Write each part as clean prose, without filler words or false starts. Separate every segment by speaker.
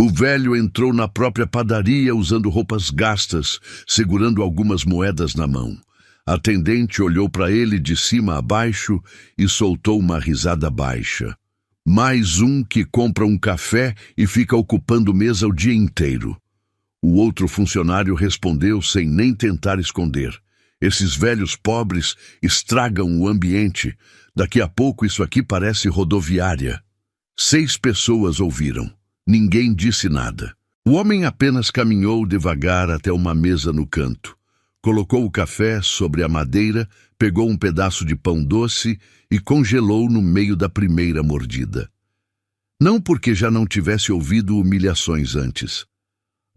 Speaker 1: O velho entrou na própria padaria usando roupas gastas, segurando algumas moedas na mão. A atendente olhou para ele de cima a baixo e soltou uma risada baixa. Mais um que compra um café e fica ocupando mesa o dia inteiro. O outro funcionário respondeu sem nem tentar esconder. Esses velhos pobres estragam o ambiente. Daqui a pouco isso aqui parece rodoviária. 6 pessoas ouviram. Ninguém disse nada. O homem apenas caminhou devagar até uma mesa no canto. Colocou o café sobre a madeira, pegou um pedaço de pão doce e congelou no meio da primeira mordida. Não porque já não tivesse ouvido humilhações antes.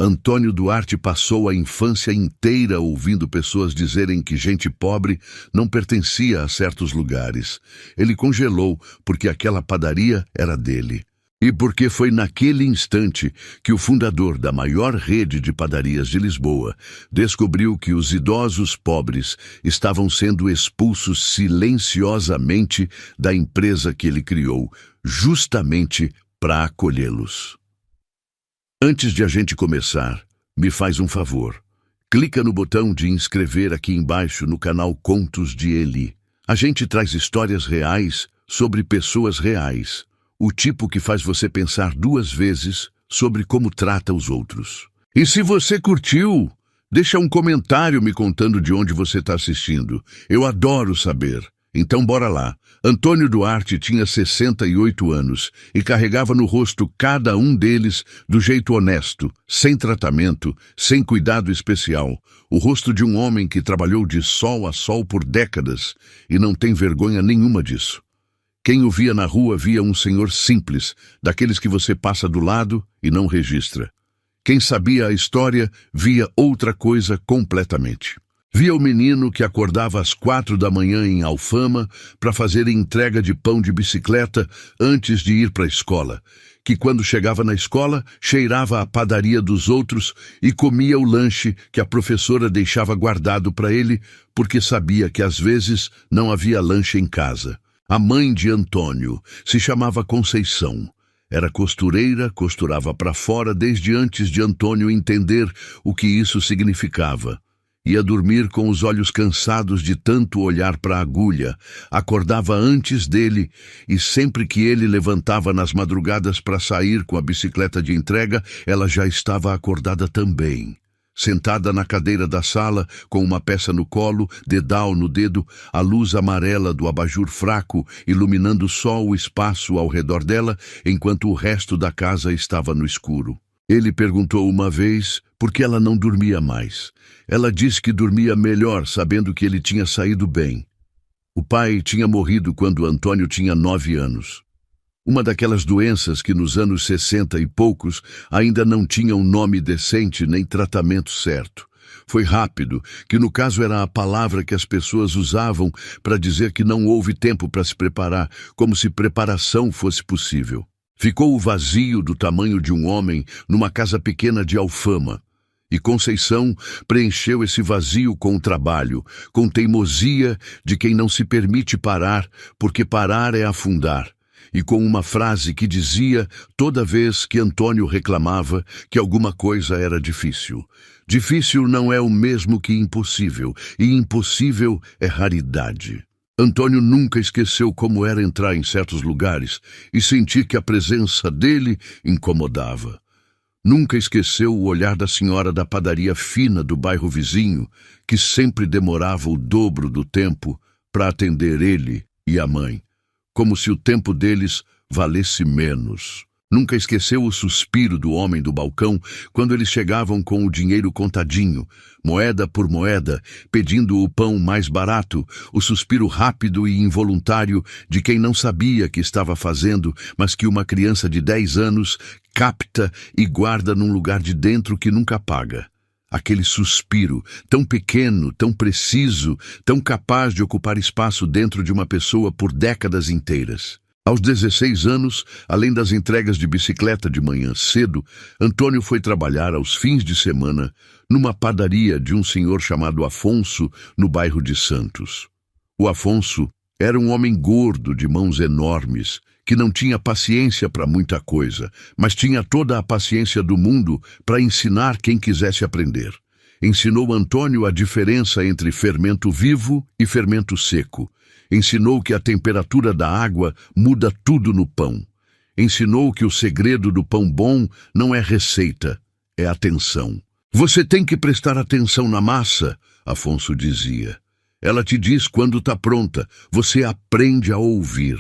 Speaker 1: Antônio Duarte passou a infância inteira ouvindo pessoas dizerem que gente pobre não pertencia a certos lugares. Ele congelou porque aquela padaria era dele. E porque foi naquele instante que o fundador da maior rede de padarias de Lisboa descobriu que os idosos pobres estavam sendo expulsos silenciosamente da empresa que ele criou, justamente para acolhê-los. Antes de a gente começar, me faz um favor. Clica no botão de inscrever aqui embaixo no canal Contos de Eli. A gente traz histórias reais sobre pessoas reais. O tipo que faz você pensar 2 vezes sobre como trata os outros. E se você curtiu, deixa um comentário me contando de onde você está assistindo. Eu adoro saber. Então bora lá. Antônio Duarte tinha 68 anos e carregava no rosto cada um deles do jeito honesto, sem tratamento, sem cuidado especial. O rosto de um homem que trabalhou de sol a sol por décadas e não tem vergonha nenhuma disso. Quem o via na rua via um senhor simples, daqueles que você passa do lado e não registra. Quem sabia a história via outra coisa completamente. Via o menino que acordava às 4 da manhã em Alfama para fazer entrega de pão de bicicleta antes de ir para a escola, que quando chegava na escola cheirava a padaria dos outros e comia o lanche que a professora deixava guardado para ele porque sabia que às vezes não havia lanche em casa. A mãe de Antônio se chamava Conceição. Era costureira, costurava para fora desde antes de Antônio entender o que isso significava. Ia dormir com os olhos cansados de tanto olhar para a agulha, acordava antes dele e sempre que ele levantava nas madrugadas para sair com a bicicleta de entrega, ela já estava acordada também. Sentada na cadeira da sala, com uma peça no colo, dedal no dedo, a luz amarela do abajur fraco iluminando só o espaço ao redor dela, enquanto o resto da casa estava no escuro. Ele perguntou uma vez por que ela não dormia mais. Ela disse que dormia melhor, sabendo que ele tinha saído bem. O pai tinha morrido quando Antônio tinha 9 anos. Uma daquelas doenças que nos anos 60 e poucos ainda não tinham nome decente nem tratamento certo. Foi rápido, que no caso era a palavra que as pessoas usavam para dizer que não houve tempo para se preparar, como se preparação fosse possível. Ficou o vazio do tamanho de um homem numa casa pequena de Alfama. E Conceição preencheu esse vazio com o trabalho, com teimosia de quem não se permite parar, porque parar é afundar. E com uma frase que dizia toda vez que Antônio reclamava que alguma coisa era difícil. Difícil não é o mesmo que impossível, e impossível é raridade. Antônio nunca esqueceu como era entrar em certos lugares e sentir que a presença dele incomodava. Nunca esqueceu o olhar da senhora da padaria fina do bairro vizinho, que sempre demorava o dobro do tempo para atender ele e a mãe, como se o tempo deles valesse menos. Nunca esqueceu o suspiro do homem do balcão quando eles chegavam com o dinheiro contadinho, moeda por moeda, pedindo o pão mais barato, o suspiro rápido e involuntário de quem não sabia que estava fazendo, mas que uma criança de 10 anos capta e guarda num lugar de dentro que nunca apaga. Aquele suspiro, tão pequeno, tão preciso, tão capaz de ocupar espaço dentro de uma pessoa por décadas inteiras. Aos 16 anos, além das entregas de bicicleta de manhã cedo, Antônio foi trabalhar aos fins de semana numa padaria de um senhor chamado Afonso, no bairro de Santos. O Afonso era um homem gordo de mãos enormes, que não tinha paciência para muita coisa, mas tinha toda a paciência do mundo para ensinar quem quisesse aprender. Ensinou Antônio a diferença entre fermento vivo e fermento seco. Ensinou que a temperatura da água muda tudo no pão. Ensinou que o segredo do pão bom não é receita, é atenção. Você tem que prestar atenção na massa, Afonso dizia. Ela te diz quando está pronta, você aprende a ouvir.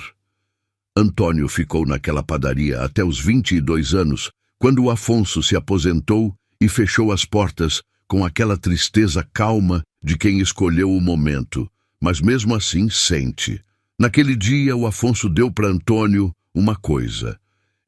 Speaker 1: Antônio ficou naquela padaria até os 22 anos, quando o Afonso se aposentou e fechou as portas com aquela tristeza calma de quem escolheu o momento, mas mesmo assim sente. Naquele dia, o Afonso deu para Antônio uma coisa.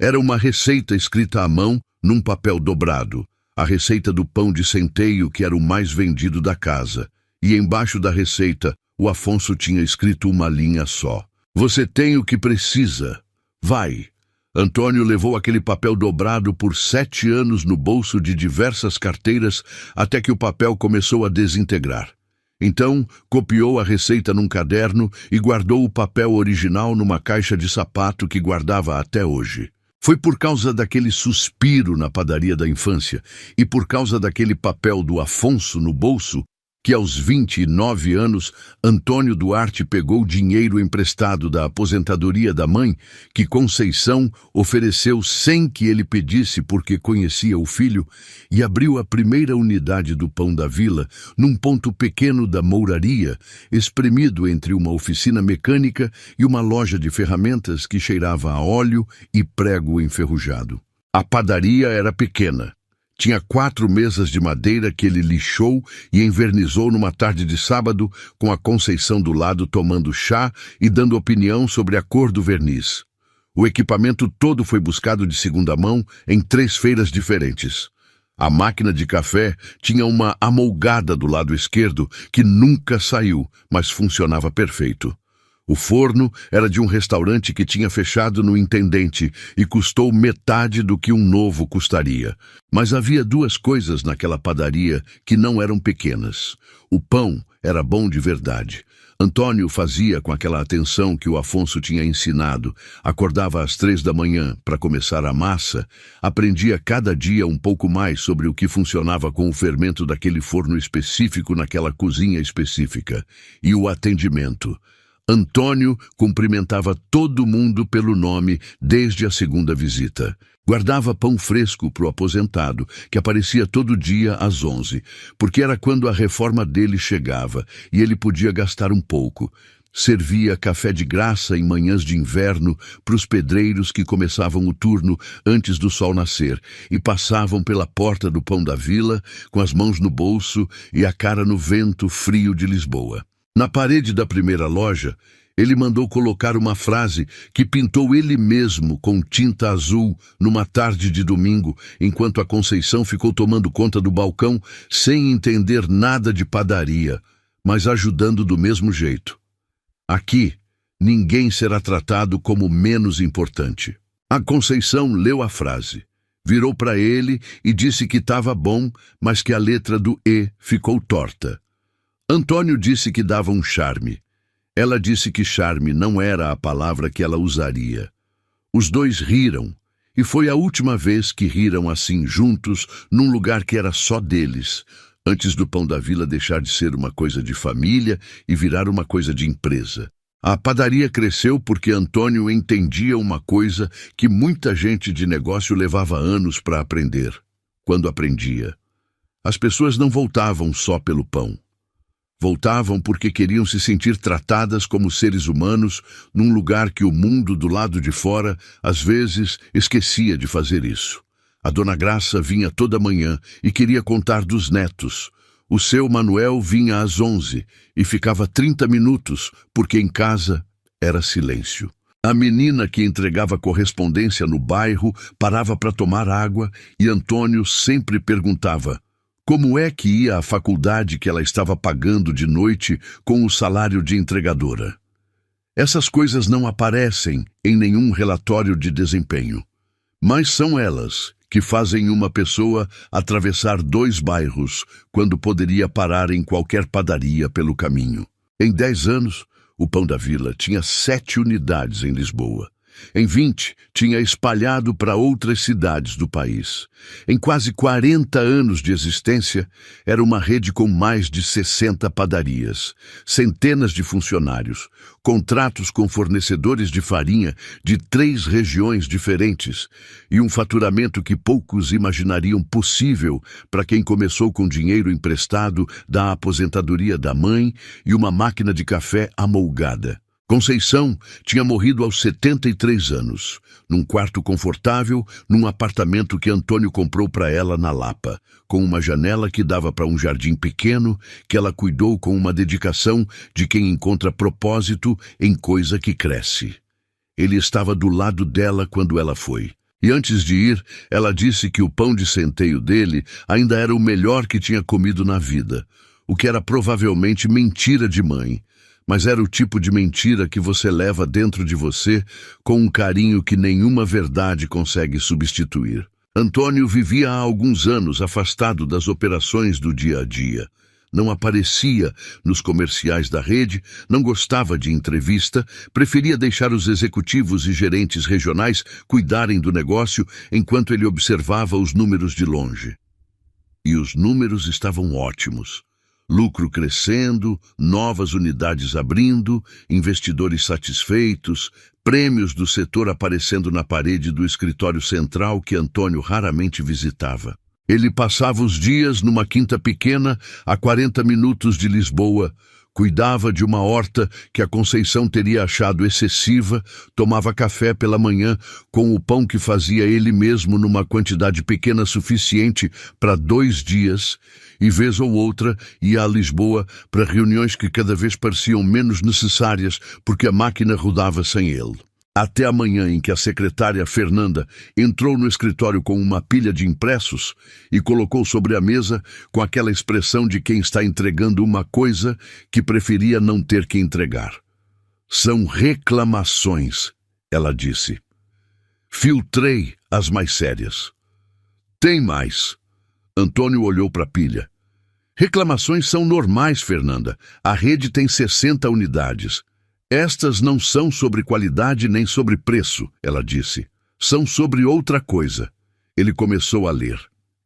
Speaker 1: Era uma receita escrita à mão num papel dobrado, a receita do pão de centeio que era o mais vendido da casa. E embaixo da receita, o Afonso tinha escrito uma linha só. Você tem o que precisa. Vai. Antônio levou aquele papel dobrado por 7 anos no bolso de diversas carteiras até que o papel começou a desintegrar. Então, copiou a receita num caderno e guardou o papel original numa caixa de sapato que guardava até hoje. Foi por causa daquele suspiro na padaria da infância e por causa daquele papel do Afonso no bolso que aos 29 anos, Antônio Duarte pegou dinheiro emprestado da aposentadoria da mãe, que Conceição ofereceu sem que ele pedisse porque conhecia o filho, e abriu a primeira unidade do Pão da Vila, num ponto pequeno da Mouraria, espremido entre uma oficina mecânica e uma loja de ferramentas que cheirava a óleo e prego enferrujado. A padaria era pequena. Tinha 4 mesas de madeira que ele lixou e envernizou numa tarde de sábado, com a Conceição do lado tomando chá e dando opinião sobre a cor do verniz. O equipamento todo foi buscado de segunda mão em 3 feiras diferentes. A máquina de café tinha uma amolgada do lado esquerdo que nunca saiu, mas funcionava perfeito. O forno era de um restaurante que tinha fechado no Intendente e custou metade do que um novo custaria. Mas havia 2 coisas naquela padaria que não eram pequenas. O pão era bom de verdade. Antônio fazia com aquela atenção que o Afonso tinha ensinado. Acordava às 3 da manhã para começar a massa. Aprendia cada dia um pouco mais sobre o que funcionava com o fermento daquele forno específico naquela cozinha específica. E o atendimento. Antônio cumprimentava todo mundo pelo nome desde a segunda visita. Guardava pão fresco para o aposentado, que aparecia todo dia às 11, porque era quando a reforma dele chegava e ele podia gastar um pouco. Servia café de graça em manhãs de inverno para os pedreiros que começavam o turno antes do sol nascer e passavam pela porta do Pão da Vila com as mãos no bolso e a cara no vento frio de Lisboa. Na parede da primeira loja, ele mandou colocar uma frase que pintou ele mesmo com tinta azul numa tarde de domingo, enquanto a Conceição ficou tomando conta do balcão sem entender nada de padaria, mas ajudando do mesmo jeito. Aqui, ninguém será tratado como menos importante. A Conceição leu a frase, virou para ele e disse que estava bom, mas que a letra do E ficou torta. Antônio disse que dava um charme. Ela disse que charme não era a palavra que ela usaria. Os 2 riram, e foi a última vez que riram assim juntos num lugar que era só deles, antes do Pão da Vila deixar de ser uma coisa de família e virar uma coisa de empresa. A padaria cresceu porque Antônio entendia uma coisa que muita gente de negócio levava anos para aprender. Quando aprendia, as pessoas não voltavam só pelo pão. Voltavam porque queriam se sentir tratadas como seres humanos num lugar que o mundo do lado de fora, às vezes, esquecia de fazer isso. A Dona Graça vinha toda manhã e queria contar dos netos. O seu Manuel vinha às 11 e ficava 30 minutos porque em casa era silêncio. A menina que entregava correspondência no bairro parava para tomar água e Antônio sempre perguntava: como é que ia à faculdade que ela estava pagando de noite com o salário de entregadora? Essas coisas não aparecem em nenhum relatório de desempenho, mas são elas que fazem uma pessoa atravessar 2 bairros quando poderia parar em qualquer padaria pelo caminho. Em 10 anos, o Pão da Vila tinha 7 unidades em Lisboa. Em 20, tinha espalhado para outras cidades do país. Em quase 40 anos de existência, era uma rede com mais de 60 padarias, centenas de funcionários, contratos com fornecedores de farinha de 3 regiões diferentes e um faturamento que poucos imaginariam possível para quem começou com dinheiro emprestado da aposentadoria da mãe e uma máquina de café amolgada. Conceição tinha morrido aos 73 anos, num quarto confortável, num apartamento que Antônio comprou para ela na Lapa, com uma janela que dava para um jardim pequeno que ela cuidou com uma dedicação de quem encontra propósito em coisa que cresce. Ele estava do lado dela quando ela foi. E antes de ir, ela disse que o pão de centeio dele ainda era o melhor que tinha comido na vida, o que era provavelmente mentira de mãe. Mas era o tipo de mentira que você leva dentro de você com um carinho que nenhuma verdade consegue substituir. Antônio vivia há alguns anos afastado das operações do dia a dia. Não aparecia nos comerciais da rede, não gostava de entrevista, preferia deixar os executivos e gerentes regionais cuidarem do negócio enquanto ele observava os números de longe. E os números estavam ótimos. Lucro crescendo, novas unidades abrindo, investidores satisfeitos, prêmios do setor aparecendo na parede do escritório central que Antônio raramente visitava. Ele passava os dias numa quinta pequena, a 40 minutos de Lisboa, cuidava de uma horta que a Conceição teria achado excessiva, tomava café pela manhã com o pão que fazia ele mesmo numa quantidade pequena suficiente para 2 dias, e vez ou outra ia a Lisboa para reuniões que cada vez pareciam menos necessárias porque a máquina rodava sem ele. Até a manhã em que a secretária Fernanda entrou no escritório com uma pilha de impressos e colocou sobre a mesa com aquela expressão de quem está entregando uma coisa que preferia não ter que entregar. São reclamações, ela disse. Filtrei as mais sérias. Tem mais. Antônio olhou para a pilha. Reclamações são normais, Fernanda. A rede tem 60 unidades. Estas não são sobre qualidade nem sobre preço, ela disse. São sobre outra coisa. Ele começou a ler.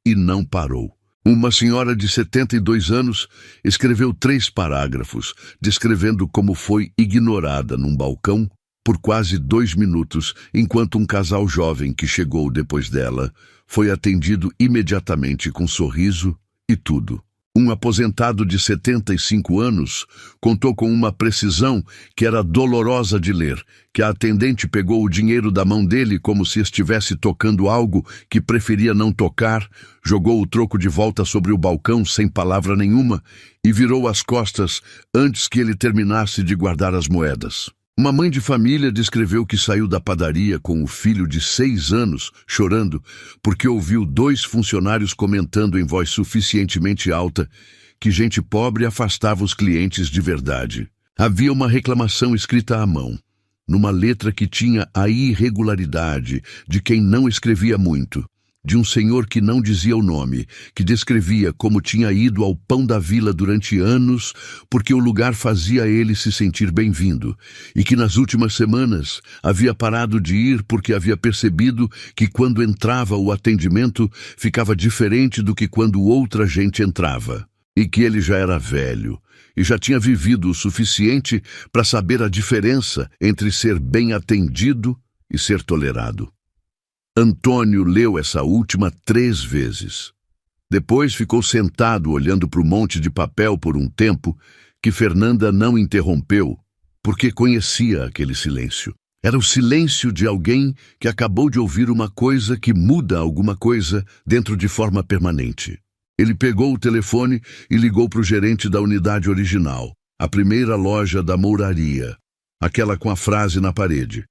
Speaker 1: E não parou. Uma senhora de 72 anos escreveu 3 parágrafos, descrevendo como foi ignorada num balcão por quase 2 minutos, enquanto um casal jovem que chegou depois dela foi atendido imediatamente com sorriso e tudo. Um aposentado de 75 anos contou com uma precisão que era dolorosa de ler, que a atendente pegou o dinheiro da mão dele como se estivesse tocando algo que preferia não tocar, jogou o troco de volta sobre o balcão sem palavra nenhuma e virou as costas antes que ele terminasse de guardar as moedas. Uma mãe de família descreveu que saiu da padaria com o filho de 6 anos, chorando, porque ouviu 2 funcionários comentando em voz suficientemente alta que gente pobre afastava os clientes de verdade. Havia uma reclamação escrita à mão, numa letra que tinha a irregularidade de quem não escrevia muito, de um senhor que não dizia o nome, que descrevia como tinha ido ao Pão da Vila durante anos porque o lugar fazia ele se sentir bem-vindo, e que nas últimas semanas havia parado de ir porque havia percebido que quando entrava o atendimento ficava diferente do que quando outra gente entrava, e que ele já era velho e já tinha vivido o suficiente para saber a diferença entre ser bem atendido e ser tolerado. Antônio leu essa última 3 vezes. Depois ficou sentado olhando para o monte de papel por um tempo que Fernanda não interrompeu, porque conhecia aquele silêncio. Era o silêncio de alguém que acabou de ouvir uma coisa que muda alguma coisa dentro de forma permanente. Ele pegou o telefone e ligou para o gerente da unidade original, a primeira loja da mouraria, aquela com a frase na parede.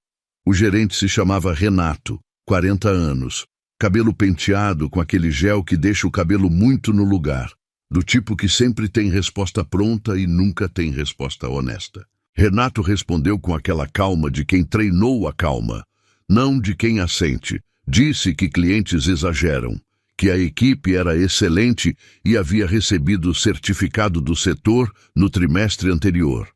Speaker 1: O gerente se chamava Renato, 40 anos, cabelo penteado com aquele gel que deixa o cabelo muito no lugar, do tipo que sempre tem resposta pronta e nunca tem resposta honesta. Renato respondeu com aquela calma de quem treinou a calma, não de quem a sente. Disse que clientes exageram, que a equipe era excelente e havia recebido o certificado do setor no trimestre anterior,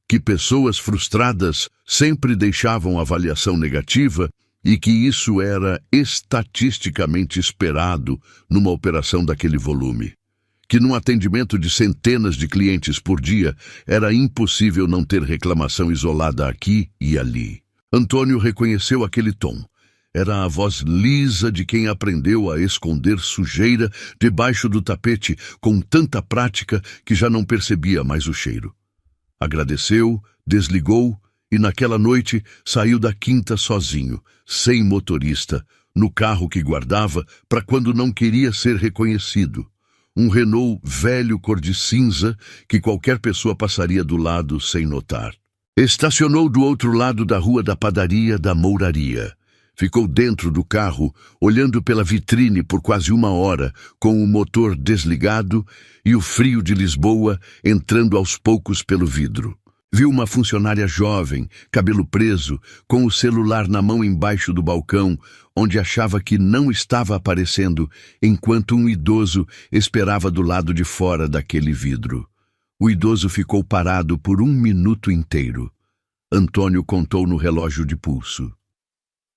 Speaker 1: que pessoas frustradas sempre deixavam avaliação negativa e que isso era estatisticamente esperado numa operação daquele volume. Que num atendimento de centenas de clientes por dia era impossível não ter reclamação isolada aqui e ali. Antônio reconheceu aquele tom. Era a voz lisa de quem aprendeu a esconder sujeira debaixo do tapete com tanta prática que já não percebia mais o cheiro. Agradeceu, desligou e naquela noite saiu da quinta sozinho, sem motorista, no carro que guardava para quando não queria ser reconhecido. Um Renault velho cor de cinza que qualquer pessoa passaria do lado sem notar. Estacionou do outro lado da rua da padaria da Mouraria. Ficou dentro do carro, olhando pela vitrine por quase 1 hora, com o motor desligado e o frio de Lisboa entrando aos poucos pelo vidro. Viu uma funcionária jovem, cabelo preso, com o celular na mão embaixo do balcão, onde achava que não estava aparecendo, enquanto um idoso esperava do lado de fora daquele vidro. O idoso ficou parado por 1 minuto inteiro. Antônio contou no relógio de pulso.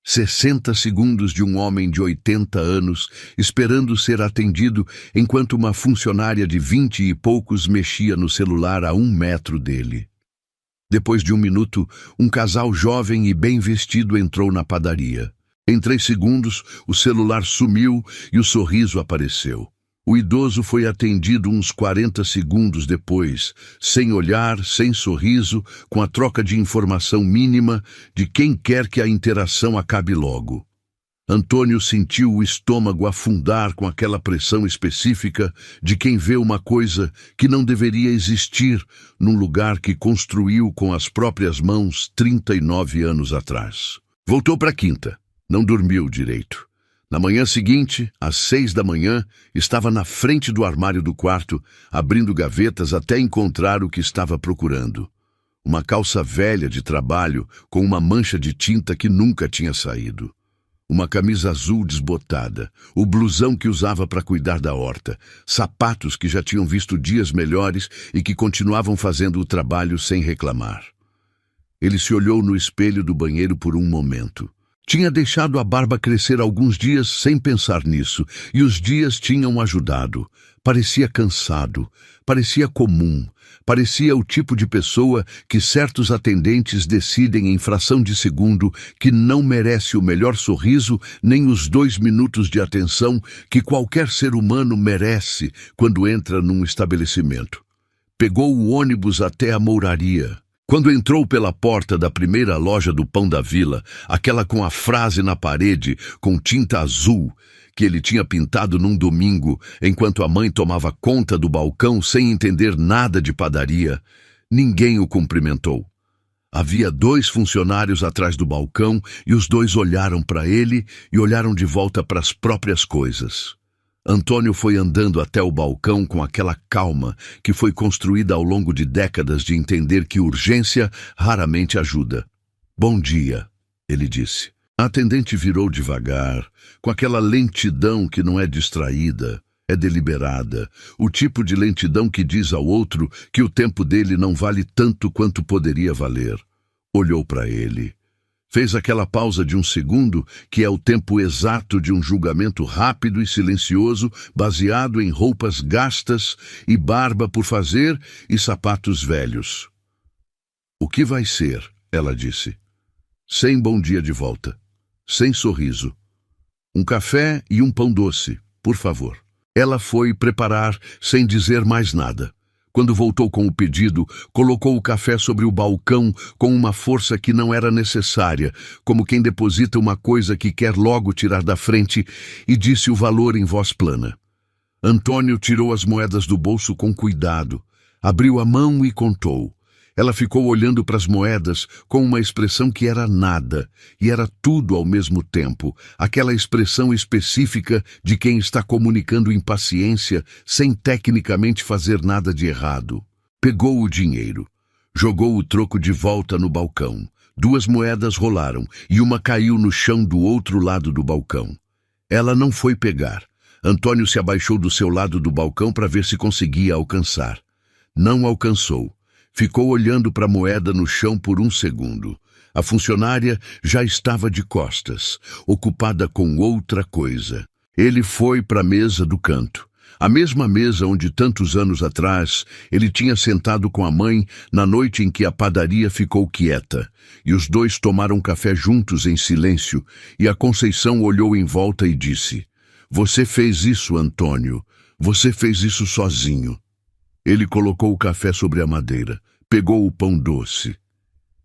Speaker 1: 60 segundos de um homem de 80 anos esperando ser atendido enquanto uma funcionária de 20 e poucos mexia no celular a 1 metro dele. Depois de 1 minuto, um casal jovem e bem vestido entrou na padaria. Em 3 segundos, o celular sumiu e o sorriso apareceu. O idoso foi atendido uns 40 segundos depois, sem olhar, sem sorriso, com a troca de informação mínima de quem quer que a interação acabe logo. Antônio sentiu o estômago afundar com aquela pressão específica de quem vê uma coisa que não deveria existir num lugar que construiu com as próprias mãos 39 anos atrás. Voltou para a quinta. Não dormiu direito. Na manhã seguinte, às 6 da manhã, estava na frente do armário do quarto, abrindo gavetas até encontrar o que estava procurando. Uma calça velha de trabalho com uma mancha de tinta que nunca tinha saído. Uma camisa azul desbotada, o blusão que usava para cuidar da horta, sapatos que já tinham visto dias melhores e que continuavam fazendo o trabalho sem reclamar. Ele se olhou no espelho do banheiro por um momento. Tinha deixado a barba crescer alguns dias sem pensar nisso, e os dias tinham ajudado. Parecia cansado, parecia comum, parecia o tipo de pessoa que certos atendentes decidem em fração de segundo que não merece o melhor sorriso nem os 2 minutos de atenção que qualquer ser humano merece quando entra num estabelecimento. Pegou o ônibus até a Mouraria. Quando entrou pela porta da primeira loja do Pão da Vila, aquela com a frase na parede com tinta azul, que ele tinha pintado num domingo, enquanto a mãe tomava conta do balcão sem entender nada de padaria, ninguém o cumprimentou. Havia 2 funcionários atrás do balcão e os 2 olharam para ele e olharam de volta para as próprias coisas. Antônio foi andando até o balcão com aquela calma que foi construída ao longo de décadas de entender que urgência raramente ajuda. "Bom dia", ele disse. A atendente virou devagar, com aquela lentidão que não é distraída, é deliberada, o tipo de lentidão que diz ao outro que o tempo dele não vale tanto quanto poderia valer. Olhou para ele. Fez aquela pausa de 1 segundo, que é o tempo exato de um julgamento rápido e silencioso, baseado em roupas gastas e barba por fazer e sapatos velhos. "O que vai ser?", ela disse. Sem bom dia de volta. Sem sorriso. "Um café e um pão doce, por favor." Ela foi preparar sem dizer mais nada. Quando voltou com o pedido, colocou o café sobre o balcão com uma força que não era necessária, como quem deposita uma coisa que quer logo tirar da frente, e disse o valor em voz plana. Antônio tirou as moedas do bolso com cuidado, abriu a mão e contou. Ela ficou olhando para as moedas com uma expressão que era nada, e era tudo ao mesmo tempo, aquela expressão específica de quem está comunicando impaciência sem tecnicamente fazer nada de errado. Pegou o dinheiro, jogou o troco de volta no balcão. 2 moedas rolaram e uma caiu no chão do outro lado do balcão. Ela não foi pegar. Antônio se abaixou do seu lado do balcão para ver se conseguia alcançar. Não alcançou. Ficou olhando para a moeda no chão por um segundo. A funcionária já estava de costas, ocupada com outra coisa. Ele foi para a mesa do canto. A mesma mesa onde tantos anos atrás ele tinha sentado com a mãe na noite em que a padaria ficou quieta. E os dois tomaram café juntos em silêncio, e a Conceição olhou em volta e disse: "Você fez isso, Antônio. Você fez isso sozinho." Ele colocou o café sobre a madeira, pegou o pão doce.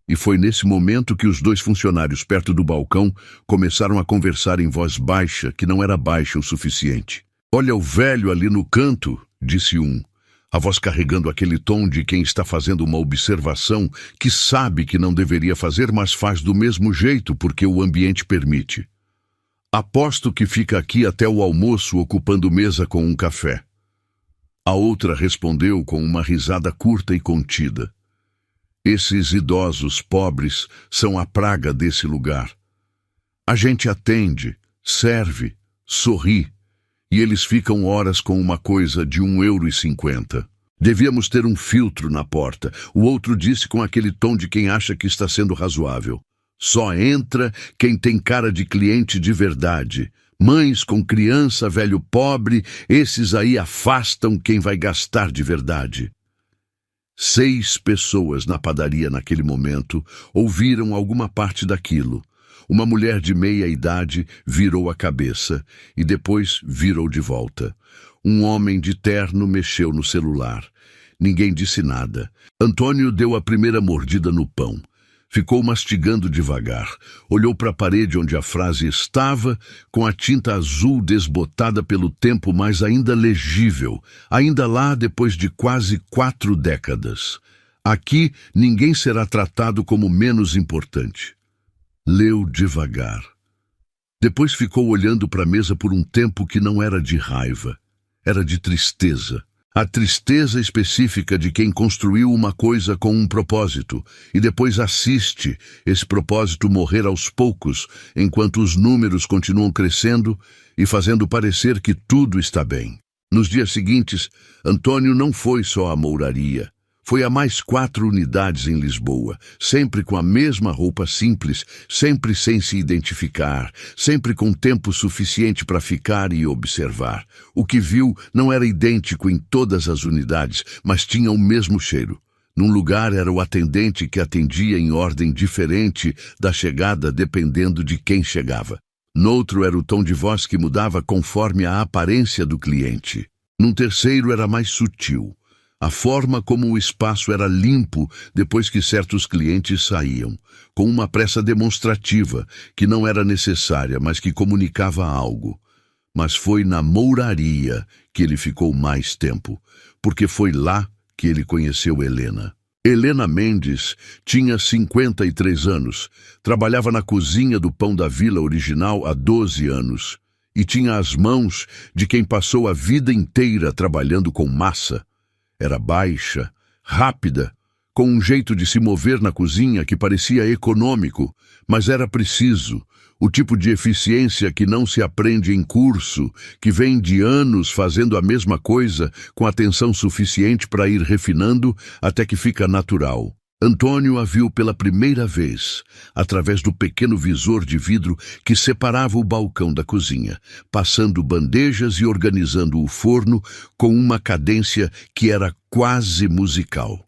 Speaker 1: E foi nesse momento que os dois funcionários perto do balcão começaram a conversar em voz baixa, que não era baixa o suficiente. "Olha o velho ali no canto", disse um, a voz carregando aquele tom de quem está fazendo uma observação que sabe que não deveria fazer, mas faz do mesmo jeito porque o ambiente permite. "Aposto que fica aqui até o almoço ocupando mesa com um café." A outra respondeu com uma risada curta e contida. "Esses idosos pobres são a praga desse lugar. A gente atende, serve, sorri, e eles ficam horas com uma coisa de €1,50. Devíamos ter um filtro na porta." O outro disse com aquele tom de quem acha que está sendo razoável. "Só entra quem tem cara de cliente de verdade. Mães com criança, velho pobre, esses aí afastam quem vai gastar de verdade." 6 pessoas na padaria naquele momento ouviram alguma parte daquilo. Uma mulher de meia idade virou a cabeça e depois virou de volta. Um homem de terno mexeu no celular. Ninguém disse nada. Antônio deu a primeira mordida no pão. Ficou mastigando devagar. Olhou para a parede onde a frase estava, com a tinta azul desbotada pelo tempo, mas ainda legível, ainda lá depois de quase 4 décadas. "Aqui ninguém será tratado como menos importante." Leu devagar. Depois ficou olhando para a mesa por um tempo que não era de raiva, era de tristeza. A tristeza específica de quem construiu uma coisa com um propósito e depois assiste esse propósito morrer aos poucos enquanto os números continuam crescendo e fazendo parecer que tudo está bem. Nos dias seguintes, Antônio não foi só à mouraria. Foi a mais 4 unidades em Lisboa, sempre com a mesma roupa simples, sempre sem se identificar, sempre com tempo suficiente para ficar e observar. O que viu não era idêntico em todas as unidades, mas tinha o mesmo cheiro. Num lugar era o atendente que atendia em ordem diferente da chegada dependendo de quem chegava. Noutro era o tom de voz que mudava conforme a aparência do cliente. Num terceiro era mais sutil. A forma como o espaço era limpo depois que certos clientes saíam, com uma pressa demonstrativa que não era necessária, mas que comunicava algo. Mas foi na mouraria que ele ficou mais tempo, porque foi lá que ele conheceu Helena. Helena Mendes tinha 53 anos, trabalhava na cozinha do Pão da Vila original há 12 anos e tinha as mãos de quem passou a vida inteira trabalhando com massa. Era baixa, rápida, com um jeito de se mover na cozinha que parecia econômico, mas era preciso, o tipo de eficiência que não se aprende em curso, que vem de anos fazendo a mesma coisa com atenção suficiente para ir refinando até que fica natural. Antônio a viu pela primeira vez, através do pequeno visor de vidro que separava o balcão da cozinha, passando bandejas e organizando o forno com uma cadência que era quase musical.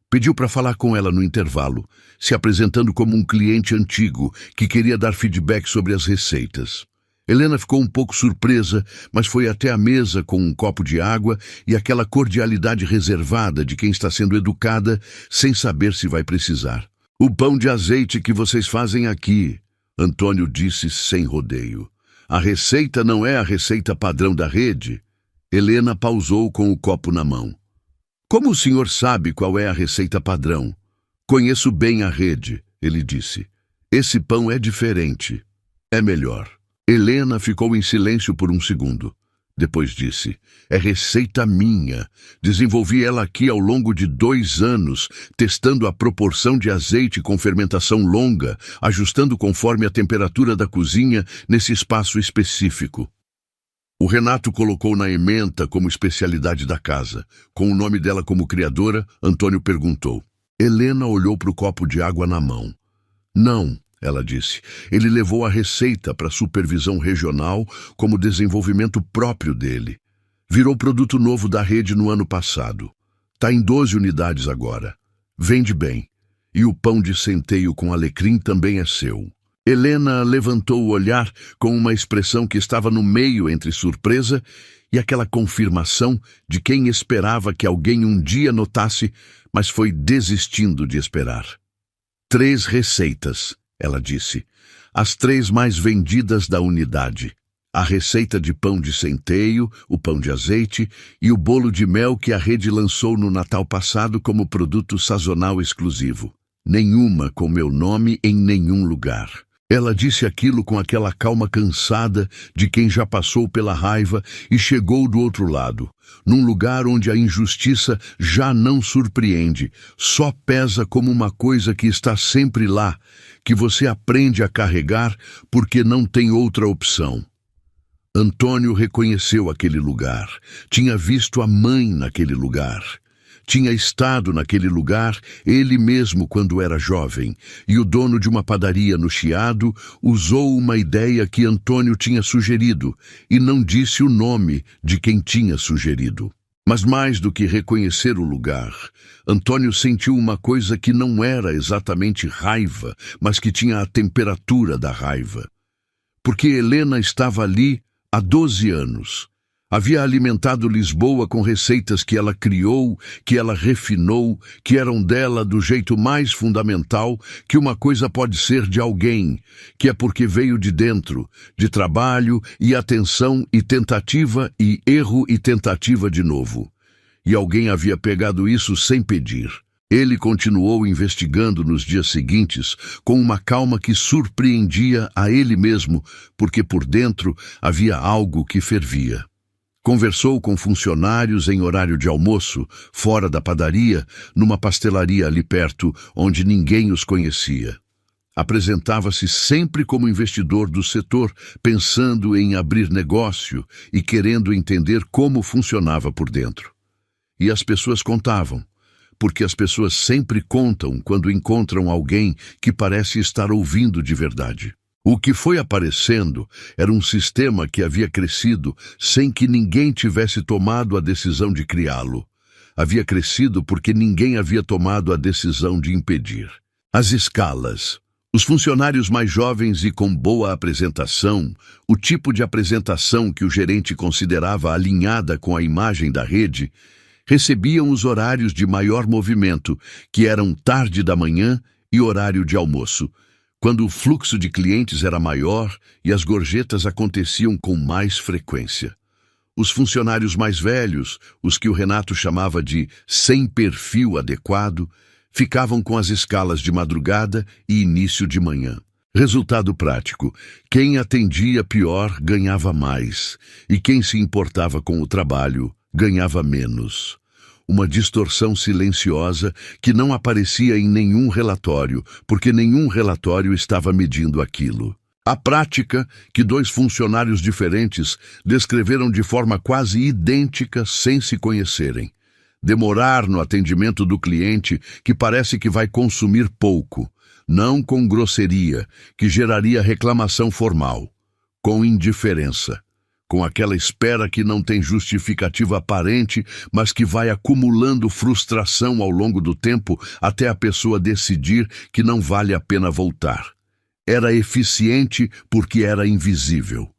Speaker 1: Pediu para falar com ela no intervalo, se apresentando como um cliente antigo que queria dar feedback sobre as receitas. Helena ficou um pouco surpresa, mas foi até a mesa com um copo de água e aquela cordialidade reservada de quem está sendo educada sem saber se vai precisar. "O pão de azeite que vocês fazem aqui", Antônio disse sem rodeio. "A receita não é a receita padrão da rede?" Helena pausou com o copo na mão. "Como o senhor sabe qual é a receita padrão?" "Conheço bem a rede", ele disse. "Esse pão é diferente. É melhor." Helena ficou em silêncio por um segundo. Depois disse: "É receita minha. Desenvolvi ela aqui ao longo de 2 anos, testando a proporção de azeite com fermentação longa, ajustando conforme a temperatura da cozinha nesse espaço específico." O Renato colocou na ementa como especialidade da casa. Com o nome dela como criadora, Antônio perguntou. Helena olhou para o copo de água na mão. Não, ela disse. Ele levou a receita para a supervisão regional como desenvolvimento próprio dele. Virou produto novo da rede no ano passado. Está em 12 unidades agora. Vende bem. E o pão de centeio com alecrim também é seu. Helena levantou o olhar com uma expressão que estava no meio entre surpresa e aquela confirmação de quem esperava que alguém um dia notasse, mas foi desistindo de esperar. 3 receitas, ela disse. As 3 mais vendidas da unidade. A receita de pão de centeio, o pão de azeite e o bolo de mel que a rede lançou no Natal passado como produto sazonal exclusivo. Nenhuma com meu nome em nenhum lugar. Ela disse aquilo com aquela calma cansada de quem já passou pela raiva e chegou do outro lado, num lugar onde a injustiça já não surpreende, só pesa como uma coisa que está sempre lá, que você aprende a carregar porque não tem outra opção. Antônio reconheceu aquele lugar, tinha visto a mãe naquele lugar. Tinha estado naquele lugar ele mesmo quando era jovem, e o dono de uma padaria no Chiado usou uma ideia que Antônio tinha sugerido e não disse o nome de quem tinha sugerido. Mas mais do que reconhecer o lugar, Antônio sentiu uma coisa que não era exatamente raiva, mas que tinha a temperatura da raiva. Porque Helena estava ali há 12 anos. Havia alimentado Lisboa com receitas que ela criou, que ela refinou, que eram dela do jeito mais fundamental que uma coisa pode ser de alguém, que é porque veio de dentro, de trabalho e atenção e tentativa e erro e tentativa de novo. E alguém havia pegado isso sem pedir. Ele continuou investigando nos dias seguintes com uma calma que surpreendia a ele mesmo, porque por dentro havia algo que fervia. Conversou com funcionários em horário de almoço, fora da padaria, numa pastelaria ali perto, onde ninguém os conhecia. Apresentava-se sempre como investidor do setor, pensando em abrir negócio e querendo entender como funcionava por dentro. E as pessoas contavam, porque as pessoas sempre contam quando encontram alguém que parece estar ouvindo de verdade. O que foi aparecendo era um sistema que havia crescido sem que ninguém tivesse tomado a decisão de criá-lo. Havia crescido porque ninguém havia tomado a decisão de impedir. As escalas. Os funcionários mais jovens e com boa apresentação, o tipo de apresentação que o gerente considerava alinhada com a imagem da rede, recebiam os horários de maior movimento, que eram tarde da manhã e horário de almoço, quando o fluxo de clientes era maior e as gorjetas aconteciam com mais frequência. Os funcionários mais velhos, os que o Renato chamava de sem perfil adequado, ficavam com as escalas de madrugada e início de manhã. Resultado prático: quem atendia pior ganhava mais, e quem se importava com o trabalho ganhava menos. Uma distorção silenciosa que não aparecia em nenhum relatório, porque nenhum relatório estava medindo aquilo. A prática, que 2 funcionários diferentes descreveram de forma quase idêntica sem se conhecerem. Demorar no atendimento do cliente, que parece que vai consumir pouco, não com grosseria, que geraria reclamação formal, com indiferença. Com aquela espera que não tem justificativa aparente, mas que vai acumulando frustração ao longo do tempo até a pessoa decidir que não vale a pena voltar. Era eficiente porque era invisível.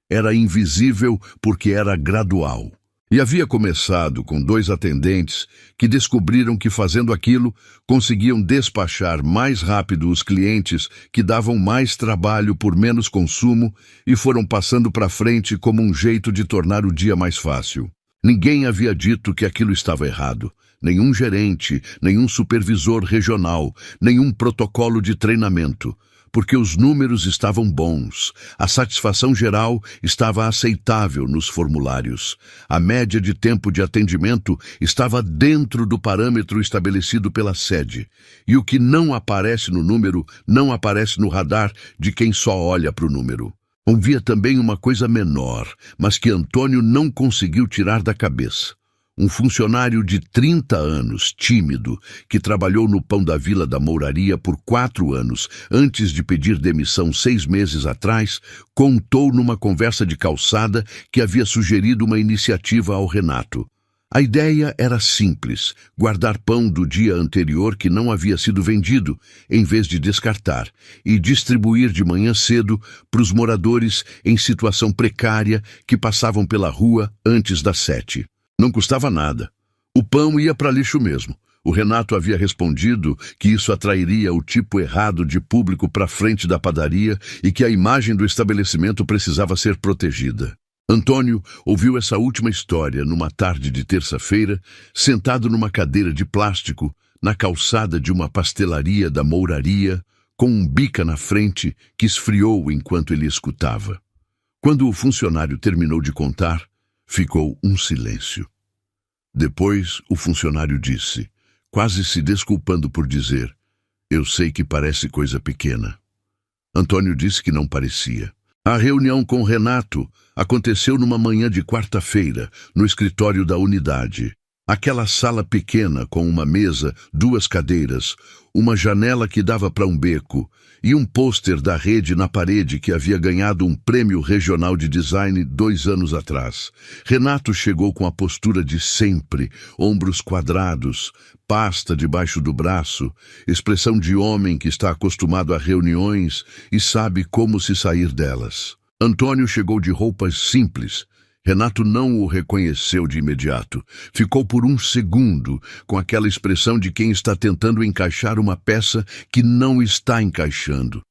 Speaker 1: Era invisível porque era gradual. E havia começado com 2 atendentes que descobriram que fazendo aquilo conseguiam despachar mais rápido os clientes que davam mais trabalho por menos consumo e foram passando para frente como um jeito de tornar o dia mais fácil. Ninguém havia dito que aquilo estava errado. Nenhum gerente, nenhum supervisor regional, nenhum protocolo de treinamento. Porque os números estavam bons, a satisfação geral estava aceitável nos formulários, a média de tempo de atendimento estava dentro do parâmetro estabelecido pela sede, e o que não aparece no número não aparece no radar de quem só olha para o número. Havia também uma coisa menor, mas que Antônio não conseguiu tirar da cabeça. Um funcionário de 30 anos, tímido, que trabalhou no Pão da Vila da Mouraria por 4 anos, antes de pedir demissão 6 meses atrás, contou numa conversa de calçada que havia sugerido uma iniciativa ao Renato. A ideia era simples: guardar pão do dia anterior que não havia sido vendido, em vez de descartar, e distribuir de manhã cedo para os moradores em situação precária que passavam pela rua antes das 7. Não custava nada. O pão ia para lixo mesmo. O Renato havia respondido que isso atrairia o tipo errado de público para frente da padaria e que a imagem do estabelecimento precisava ser protegida. Antônio ouviu essa última história numa tarde de terça-feira, sentado numa cadeira de plástico, na calçada de uma pastelaria da Mouraria, com um bica na frente que esfriou enquanto ele escutava. Quando o funcionário terminou de contar, ficou um silêncio. Depois, o funcionário disse, quase se desculpando por dizer: "Eu sei que parece coisa pequena." Antônio disse que não parecia. A reunião com Renato aconteceu numa manhã de quarta-feira, no escritório da unidade. Aquela sala pequena com uma mesa, 2 cadeiras, uma janela que dava para um beco e um pôster da rede na parede que havia ganhado um prêmio regional de design 2 anos atrás. Renato chegou com a postura de sempre, ombros quadrados, pasta debaixo do braço, expressão de homem que está acostumado a reuniões e sabe como se sair delas. Antônio chegou de roupas simples. Renato não o reconheceu de imediato. Ficou por um segundo com aquela expressão de quem está tentando encaixar uma peça que não está encaixando.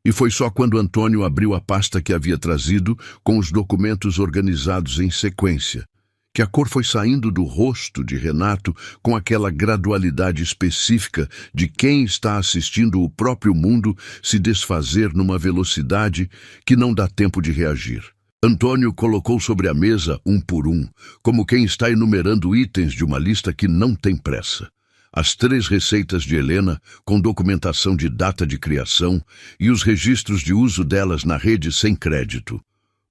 Speaker 1: E foi só quando Antônio abriu a pasta que havia trazido, com os documentos organizados em sequência, que a cor foi saindo do rosto de Renato com aquela gradualidade específica de quem está assistindo o próprio mundo se desfazer numa velocidade que não dá tempo de reagir. Antônio colocou sobre a mesa, um por um, como quem está enumerando itens de uma lista que não tem pressa. As 3 receitas de Helena, com documentação de data de criação, e os registros de uso delas na rede sem crédito.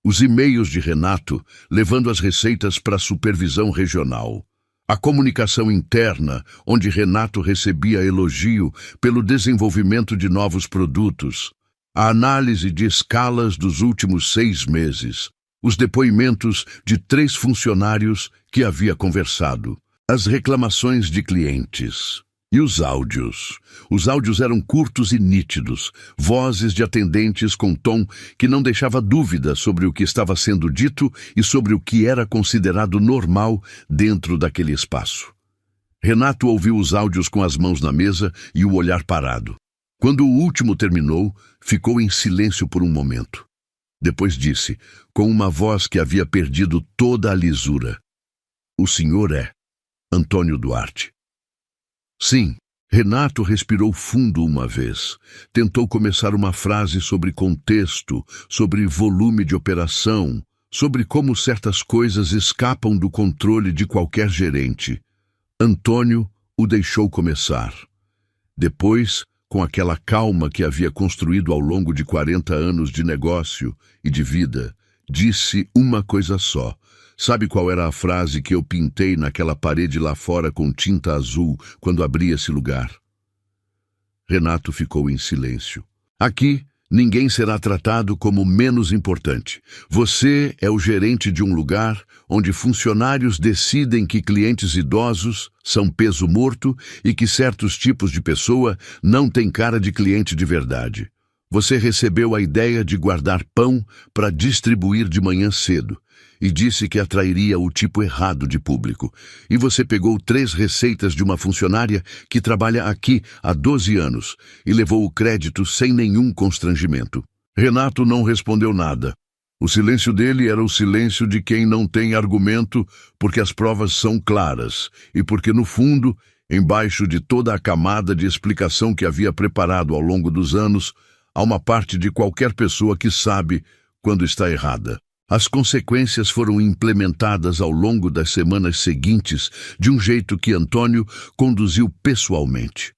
Speaker 1: Os e-mails de Renato, levando as receitas para a supervisão regional. A comunicação interna, onde Renato recebia elogio pelo desenvolvimento de novos produtos. A análise de escalas dos últimos 6 meses, os depoimentos de 3 funcionários que havia conversado, as reclamações de clientes e os áudios. Os áudios eram curtos e nítidos, vozes de atendentes com tom que não deixava dúvida sobre o que estava sendo dito e sobre o que era considerado normal dentro daquele espaço. Renato ouviu os áudios com as mãos na mesa e o olhar parado. Quando o último terminou, ficou em silêncio por um momento. Depois disse, com uma voz que havia perdido toda a lisura: "O senhor é Antônio Duarte." Sim. Renato respirou fundo uma vez. Tentou começar uma frase sobre contexto, sobre volume de operação, sobre como certas coisas escapam do controle de qualquer gerente. Antônio o deixou começar. Depois, com aquela calma que havia construído ao longo de 40 anos de negócio e de vida, disse uma coisa só. Sabe qual era a frase que eu pintei naquela parede lá fora com tinta azul quando abri esse lugar? Renato ficou em silêncio. Aqui, ninguém será tratado como menos importante. Você é o gerente de um lugar onde funcionários decidem que clientes idosos são peso morto e que certos tipos de pessoa não têm cara de cliente de verdade. Você recebeu a ideia de guardar pão para distribuir de manhã cedo e disse que atrairia o tipo errado de público. E você pegou 3 receitas de uma funcionária que trabalha aqui há 12 anos e levou o crédito sem nenhum constrangimento. Renato não respondeu nada. O silêncio dele era o silêncio de quem não tem argumento, porque as provas são claras e porque, no fundo, embaixo de toda a camada de explicação que havia preparado ao longo dos anos, há uma parte de qualquer pessoa que sabe quando está errada. As consequências foram implementadas ao longo das semanas seguintes de um jeito que Antônio conduziu pessoalmente.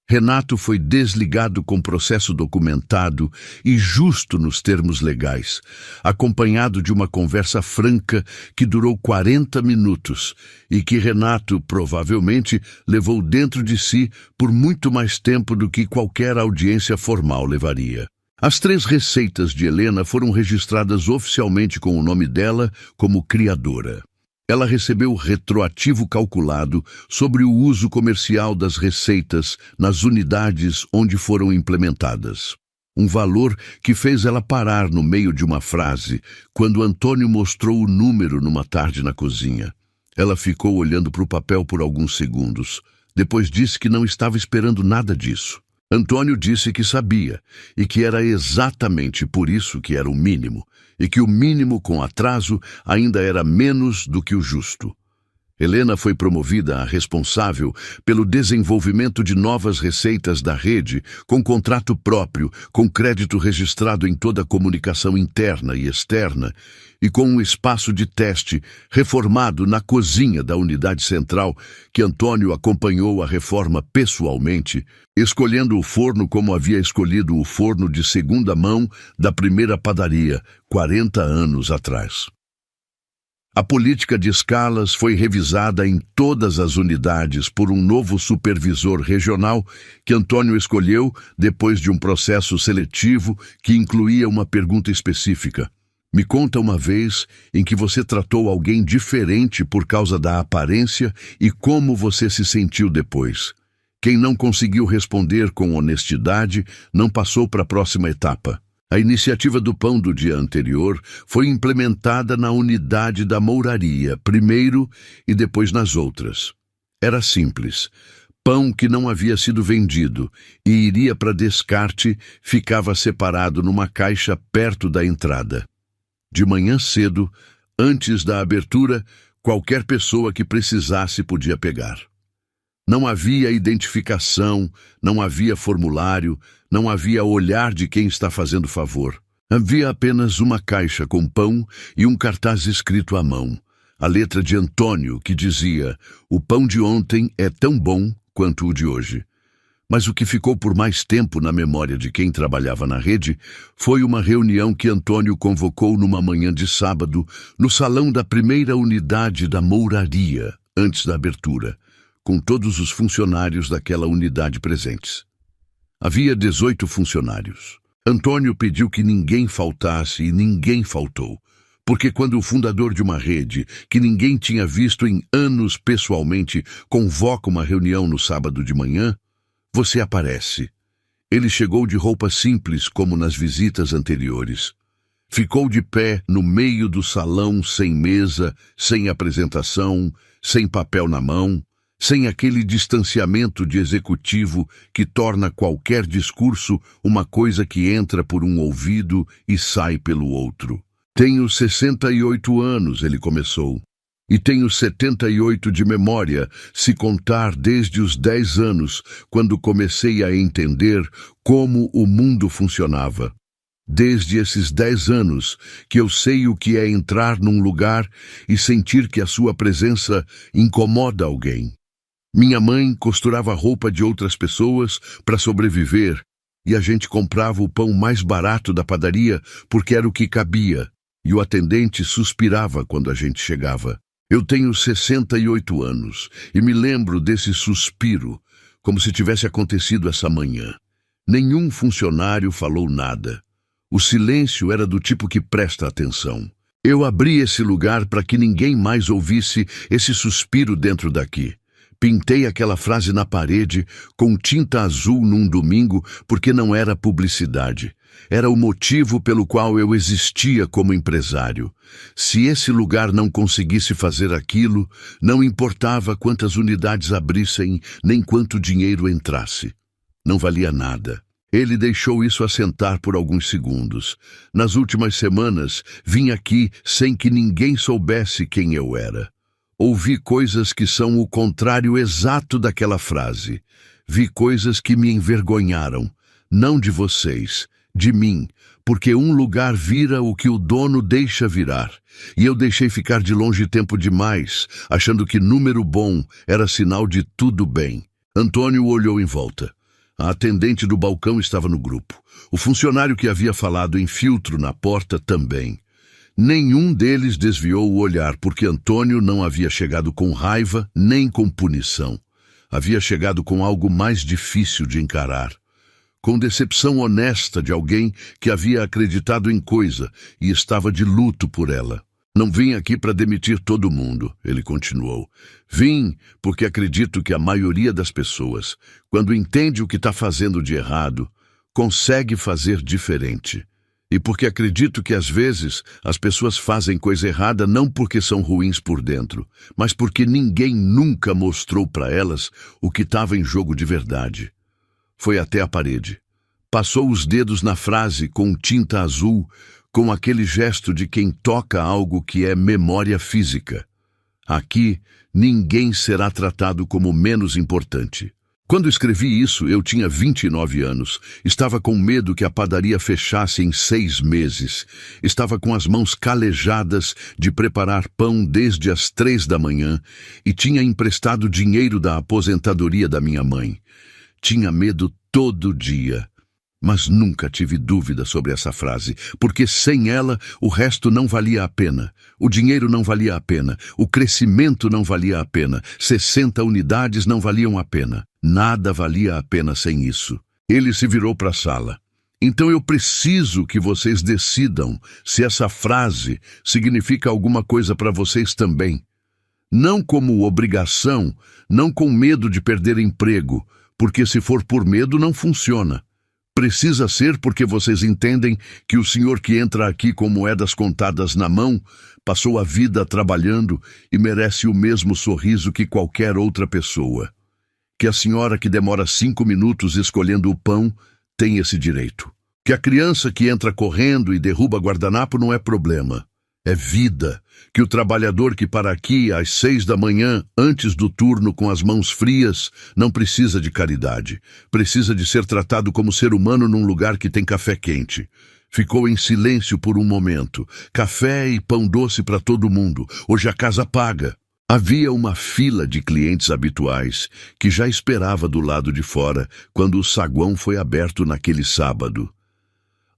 Speaker 1: Renato foi desligado com processo documentado e justo nos termos legais, acompanhado de uma conversa franca que durou 40 minutos e que Renato, provavelmente, levou dentro de si por muito mais tempo do que qualquer audiência formal levaria. As 3 receitas de Helena foram registradas oficialmente com o nome dela como criadora. Ela recebeu retroativo calculado sobre o uso comercial das receitas nas unidades onde foram implementadas. Um valor que fez ela parar no meio de uma frase, quando Antônio mostrou o número numa tarde na cozinha. Ela ficou olhando para o papel por alguns segundos. Depois disse que não estava esperando nada disso. Antônio disse que sabia, e que era exatamente por isso que era o mínimo, e que o mínimo com atraso ainda era menos do que o justo. Helena foi promovida a responsável pelo desenvolvimento de novas receitas da rede, com contrato próprio, com crédito registrado em toda a comunicação interna e externa, e com um espaço de teste reformado na cozinha da unidade central, que Antônio acompanhou a reforma pessoalmente, escolhendo o forno como havia escolhido o forno de segunda mão da primeira padaria, 40 anos atrás. A política de escalas foi revisada em todas as unidades por um novo supervisor regional que Antônio escolheu depois de um processo seletivo que incluía uma pergunta específica. Me conta uma vez em que você tratou alguém diferente por causa da aparência e como você se sentiu depois. Quem não conseguiu responder com honestidade não passou para a próxima etapa. A iniciativa do pão do dia anterior foi implementada na unidade da mouraria, primeiro e depois nas outras. Era simples. Pão que não havia sido vendido e iria para descarte ficava separado numa caixa perto da entrada. De manhã cedo, antes da abertura, qualquer pessoa que precisasse podia pegar. Não havia identificação, não havia formulário, não havia olhar de quem está fazendo favor. Havia apenas uma caixa com pão e um cartaz escrito à mão. A letra de Antônio, que dizia: "O pão de ontem é tão bom quanto o de hoje." Mas o que ficou por mais tempo na memória de quem trabalhava na rede foi uma reunião que Antônio convocou numa manhã de sábado no salão da primeira unidade da mouraria, antes da abertura, com todos os funcionários daquela unidade presentes. Havia 18 funcionários. Antônio pediu que ninguém faltasse e ninguém faltou, porque quando o fundador de uma rede, que ninguém tinha visto em anos pessoalmente, convoca uma reunião no sábado de manhã, você aparece. Ele chegou de roupa simples, como nas visitas anteriores. Ficou de pé no meio do salão, sem mesa, sem apresentação, sem papel na mão, sem aquele distanciamento de executivo que torna qualquer discurso uma coisa que entra por um ouvido e sai pelo outro. "Tenho 68 anos", ele começou, "e tenho 78 de memória, se contar desde os 10 anos, quando comecei a entender como o mundo funcionava. Desde esses 10 anos que eu sei o que é entrar num lugar e sentir que a sua presença incomoda alguém. Minha mãe costurava roupa de outras pessoas para sobreviver, e a gente comprava o pão mais barato da padaria porque era o que cabia, e o atendente suspirava quando a gente chegava. Eu tenho 68 anos e me lembro desse suspiro, como se tivesse acontecido essa manhã. Nenhum funcionário falou nada. O silêncio era do tipo que presta atenção. Eu abri esse lugar para que ninguém mais ouvisse esse suspiro dentro daqui. Pintei aquela frase na parede com tinta azul num domingo porque não era publicidade. Era o motivo pelo qual eu existia como empresário. Se esse lugar não conseguisse fazer aquilo, não importava quantas unidades abrissem, nem quanto dinheiro entrasse. Não valia nada. Ele deixou isso assentar por alguns segundos. Nas últimas semanas, vim aqui sem que ninguém soubesse quem eu era. Ouvi coisas que são o contrário exato daquela frase. Vi coisas que me envergonharam. Não de vocês, de mim, porque um lugar vira o que o dono deixa virar. E eu deixei ficar de longe tempo demais, achando que número bom era sinal de tudo bem. Antônio olhou em volta. A atendente do balcão estava no grupo. O funcionário que havia falado em filtro na porta também. Nenhum deles desviou o olhar, porque Antônio não havia chegado com raiva nem com punição. Havia chegado com algo mais difícil de encarar. Com decepção honesta de alguém que havia acreditado em coisa e estava de luto por ela. Não vim aqui para demitir todo mundo, ele continuou. Vim porque acredito que a maioria das pessoas, quando entende o que está fazendo de errado, consegue fazer diferente. E porque acredito que às vezes as pessoas fazem coisa errada não porque são ruins por dentro, mas porque ninguém nunca mostrou para elas o que estava em jogo de verdade. Foi até a parede. Passou os dedos na frase com tinta azul, com aquele gesto de quem toca algo que é memória física. Aqui, ninguém será tratado como menos importante. Quando escrevi isso, eu tinha 29 anos. Estava com medo que a padaria fechasse em 6 meses. Estava com as mãos calejadas de preparar pão desde as 3 da manhã e tinha emprestado dinheiro da aposentadoria da minha mãe. Tinha medo todo dia. Mas nunca tive dúvida sobre essa frase, porque sem ela o resto não valia a pena. O dinheiro não valia a pena, o crescimento não valia a pena, 60 unidades não valiam a pena. Nada valia a pena sem isso. Ele se virou para a sala. Então eu preciso que vocês decidam se essa frase significa alguma coisa para vocês também. Não como obrigação, não com medo de perder emprego, porque se for por medo não funciona. Precisa ser porque vocês entendem que o senhor que entra aqui com moedas contadas na mão passou a vida trabalhando e merece o mesmo sorriso que qualquer outra pessoa. Que a senhora que demora 5 minutos escolhendo o pão tem esse direito. Que a criança que entra correndo e derruba guardanapo não é problema. É vida. Que o trabalhador que para aqui às 6 da manhã, antes do turno com as mãos frias, não precisa de caridade. Precisa de ser tratado como ser humano num lugar que tem café quente. Ficou em silêncio por um momento. Café e pão doce para todo mundo. Hoje a casa paga. Havia uma fila de clientes habituais que já esperava do lado de fora quando o saguão foi aberto naquele sábado.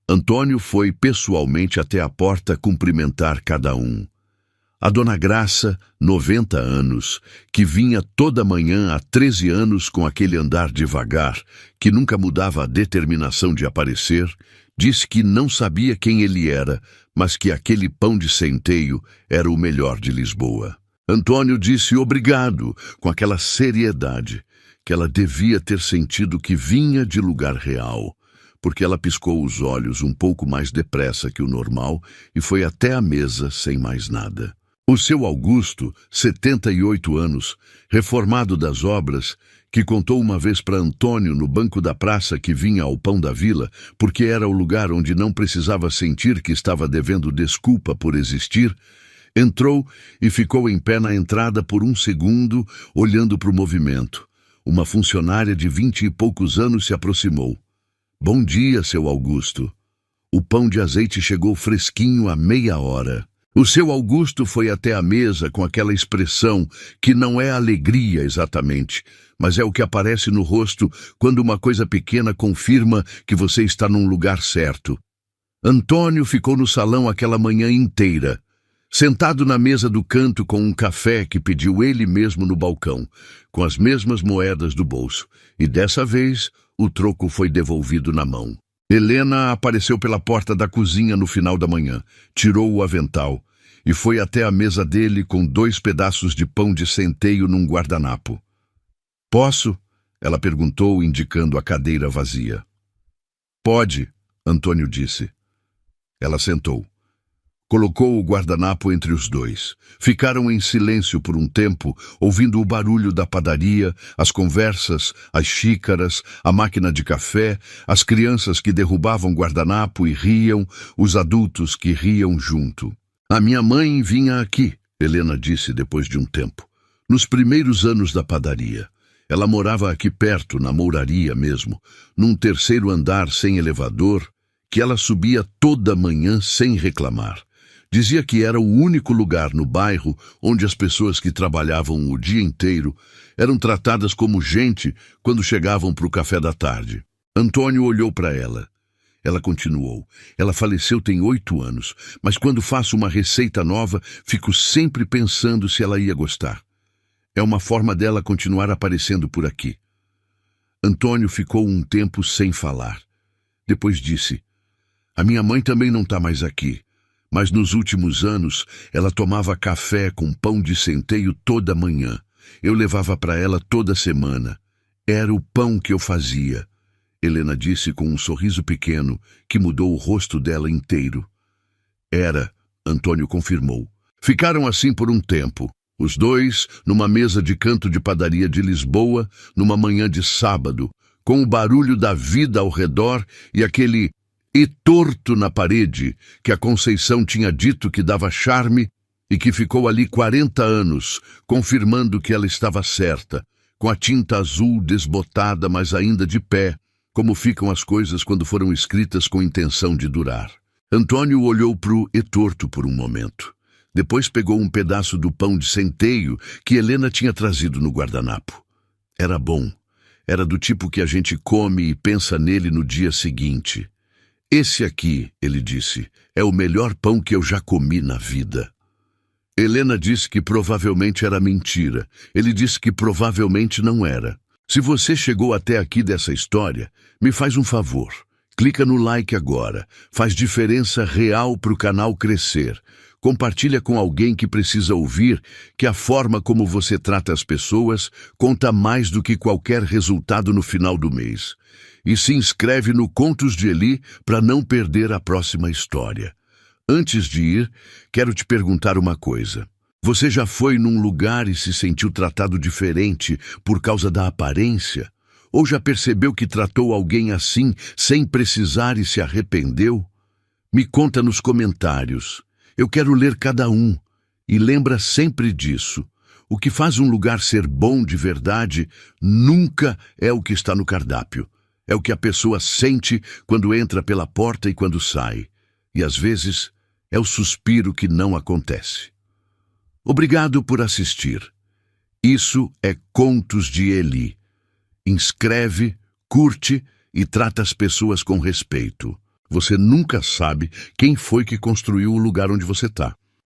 Speaker 1: Antônio foi pessoalmente até a porta cumprimentar cada um. A dona Graça, 90 anos, que vinha toda manhã há 13 anos com aquele andar devagar, que nunca mudava a determinação de aparecer, disse que não sabia quem ele era, mas que aquele pão de centeio era o melhor de Lisboa. Antônio disse obrigado, com aquela seriedade, que ela devia ter sentido que vinha de lugar real, porque ela piscou os olhos um pouco mais depressa que o normal e foi até a mesa sem mais nada. O seu Augusto, 78 anos, reformado das obras, que contou uma vez para Antônio no banco da praça que vinha ao Pão da Vila, porque era o lugar onde não precisava sentir que estava devendo desculpa por existir, entrou e ficou em pé na entrada por um segundo, olhando para o movimento. Uma funcionária de 20 e poucos anos se aproximou. Bom dia, seu Augusto. O pão de azeite chegou fresquinho há meia hora. O seu Augusto foi até a mesa com aquela expressão que não é alegria exatamente, mas é o que aparece no rosto quando uma coisa pequena confirma que você está num lugar certo. Antônio ficou no salão aquela manhã inteira, sentado na mesa do canto com um café que pediu ele mesmo no balcão, com as mesmas moedas do bolso, e dessa vez o troco foi devolvido na mão. Helena apareceu pela porta da cozinha no final da manhã, tirou o avental e foi até a mesa dele com 2 pedaços de pão de centeio num guardanapo. Posso? Ela perguntou, indicando a cadeira vazia. Pode, Antônio disse. Ela sentou. Colocou o guardanapo entre os dois. Ficaram em silêncio por um tempo, ouvindo o barulho da padaria, as conversas, as xícaras, a máquina de café, as crianças que derrubavam guardanapo e riam, os adultos que riam junto. A minha mãe vinha aqui, Helena disse depois de um tempo, nos primeiros anos da padaria. Ela morava aqui perto, na mouraria mesmo, num 3º andar sem elevador, que ela subia toda manhã sem reclamar. Dizia que era o único lugar no bairro onde as pessoas que trabalhavam o dia inteiro eram tratadas como gente quando chegavam para o café da tarde. Antônio olhou para ela. Ela continuou. Ela faleceu tem 8 anos, mas quando faço uma receita nova, fico sempre pensando se ela ia gostar. É uma forma dela continuar aparecendo por aqui. Antônio ficou um tempo sem falar. Depois disse: a minha mãe também não está mais aqui, mas nos últimos anos ela tomava café com pão de centeio toda manhã. Eu levava para ela toda semana. Era o pão que eu fazia. Helena disse com um sorriso pequeno que mudou o rosto dela inteiro. Era, Antônio confirmou. Ficaram assim por um tempo, os dois numa mesa de canto de padaria de Lisboa, numa manhã de sábado, com o barulho da vida ao redor e aquele "e torto" na parede que a Conceição tinha dito que dava charme e que ficou ali 40 anos, confirmando que ela estava certa, com a tinta azul desbotada, mas ainda de pé, como ficam as coisas quando foram escritas com intenção de durar. Antônio olhou para o "e torto" por um momento. Depois pegou um pedaço do pão de centeio que Helena tinha trazido no guardanapo. Era bom. Era do tipo que a gente come e pensa nele no dia seguinte. Esse aqui, ele disse, é o melhor pão que eu já comi na vida. Helena disse que provavelmente era mentira. Ele disse que provavelmente não era. Se você chegou até aqui dessa história, me faz um favor. Clica no like agora. Faz diferença real para o canal crescer. Compartilha com alguém que precisa ouvir que a forma como você trata as pessoas conta mais do que qualquer resultado no final do mês. E se inscreve no Contos de Eli para não perder a próxima história. Antes de ir, quero te perguntar uma coisa. Você já foi num lugar e se sentiu tratado diferente por causa da aparência? Ou já percebeu que tratou alguém assim sem precisar e se arrependeu? Me conta nos comentários. Eu quero ler cada um. E lembra sempre disso. O que faz um lugar ser bom de verdade nunca é o que está no cardápio. É o que a pessoa sente quando entra pela porta e quando sai. E às vezes é o suspiro que não acontece. Obrigado por assistir. Isso é Contos de Eli. Inscreve, curte e trata as pessoas com respeito. Você nunca sabe quem foi que construiu o lugar onde você está.